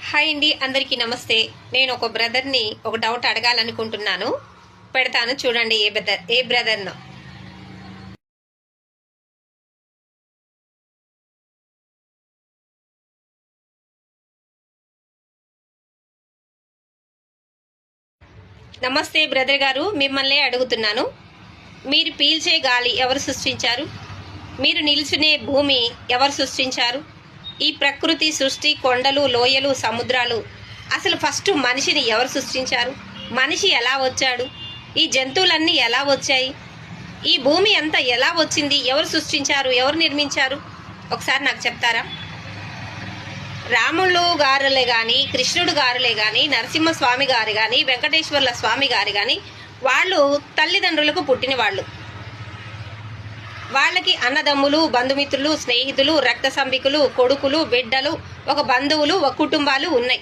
Hi అండి, అందరికీ నమస్తే. నేను ఒక బ్రదర్ని ఒక డౌట్ అడగాలనుకుంటున్నాను. పెడతాను, చూడండి ఏ బ్రదర్నో. నమస్తే బ్రదర్ గారు, మిమ్మల్ని అడుగుతున్నాను. మీరు పీల్చే గాలి ఎవరు సృష్టించారు? మీరు నిల్చునే భూమి ఎవరు సృష్టించారు? ఈ ప్రకృతి సృష్టి, కొండలు, లోయలు, సముద్రాలు, అసలు ఫస్ట్ మనిషిని ఎవరు సృష్టించారు? మనిషి ఎలా వచ్చాడు? ఈ జంతువులన్నీ ఎలా వచ్చాయి? ఈ భూమి అంతా ఎలా వచ్చింది? ఎవరు సృష్టించారు? ఎవరు నిర్మించారు? ఒకసారి నాకు చెప్తారా? రాములు గారులే కానీ, కృష్ణుడు గారులే కానీ, నరసింహస్వామి గారు కానీ, వెంకటేశ్వర్ల స్వామి గారు కానీ, వాళ్ళు తల్లిదండ్రులకు పుట్టిన వాళ్ళు. వాళ్ళకి అన్నదమ్ములు, బంధుమిత్రులు, స్నేహితులు, రక్త సంబికులు, కొడుకులు, బిడ్డలు, ఒక బంధువులు, ఒక కుటుంబాలు ఉన్నాయి.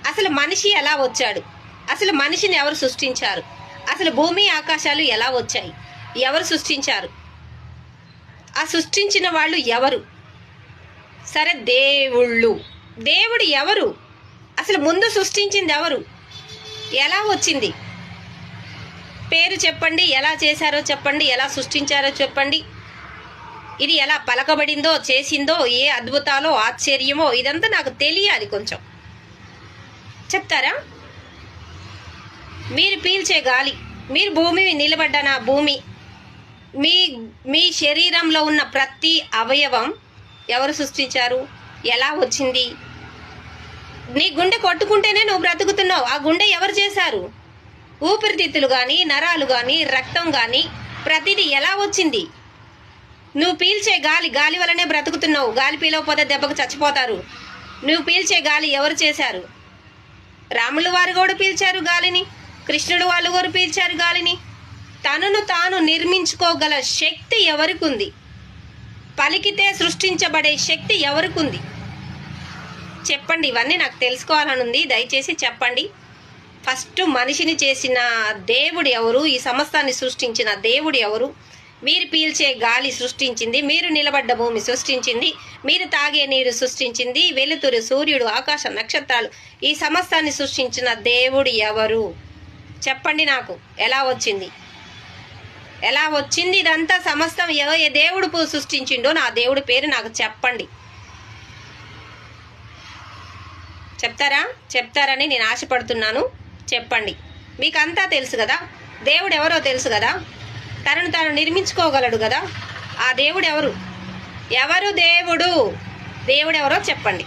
అసలు మనిషి ఎలా వచ్చాడు? అసలు మనిషిని ఎవరు సృష్టించారు? అసలు భూమి ఆకాశాలు ఎలా వచ్చాయి? ఎవరు సృష్టించారు? ఆ సృష్టించిన వాళ్ళు ఎవరు? సరే, దేవుడు ఎవరు? అసలు ముందు సృష్టించింది ఎవరు? ఎలా వచ్చింది? పేరు చెప్పండి. ఎలా చేశారో చెప్పండి. ఎలా సృష్టించారో చెప్పండి. ఇది ఎలా పలకబడిందో, చేసిందో, ఏ అద్భుతాలో, ఆశ్చర్యమో, ఇదంతా నాకు తెలియాలి. కొంచెం చెప్తారా? మీరు పీల్చే గాలి, మీరు భూమి నిలబడ్డాన భూమి, మీ శరీరంలో ఉన్న ప్రతి అవయవం ఎవరు సృష్టించారు? ఎలా వచ్చింది? నీ గుండె కొట్టుకుంటేనే నువ్వు బ్రతుకుతున్నావు. ఆ గుండె ఎవరు చేశారు? ఊపిరితిత్తులు కానీ, నరాలు కానీ, రక్తం కానీ, ప్రతిదీ ఎలా వచ్చింది? నువ్వు పీల్చే గాలి వల్లనే బ్రతుకుతున్నావు. గాలి పీలకపోతే దెబ్బకు చచ్చిపోతారు. నువ్వు పీల్చే గాలి ఎవరు చేశారు? రాములు వారు కూడా పీల్చారు గాలిని, కృష్ణుడు వాళ్ళు కూడా పీల్చారు గాలిని. తనను తాను నిర్మించుకోగల శక్తి ఎవరికి ఉంది? పలికితే సృష్టించబడే శక్తి ఎవరికి ఉంది? చెప్పండి. ఇవన్నీ నాకు తెలుసుకోవాలని ఉంది. దయచేసి చెప్పండి. ఫస్ట్ మనిషిని చేసిన దేవుడు ఎవరు? ఈ సమస్తాన్ని సృష్టించిన దేవుడు ఎవరు? మీరు పీల్చే గాలి సృష్టించింది, మీరు నిలబడ్డ భూమి సృష్టించింది, మీరు తాగే నీరు సృష్టించింది, వెలుతురు, సూర్యుడు, ఆకాశ నక్షత్రాలు, ఈ సమస్తాన్ని సృష్టించిన దేవుడు ఎవరు? చెప్పండి నాకు. ఎలా వచ్చింది? ఎలా వచ్చింది? ఇదంతా సమస్తం ఏ దేవుడు సృష్టించిండో నా దేవుడి పేరు నాకు చెప్పండి. చెప్తారని నేను ఆశపడుతున్నాను. చెప్పండి. మీకు అంతా తెలుసు కదా. దేవుడు ఎవరో తెలుసు కదా. తనను తాను నిర్మించుకోగలడు కదా. ఆ దేవుడు ఎవరు? దేవుడు ఎవరో చెప్పండి.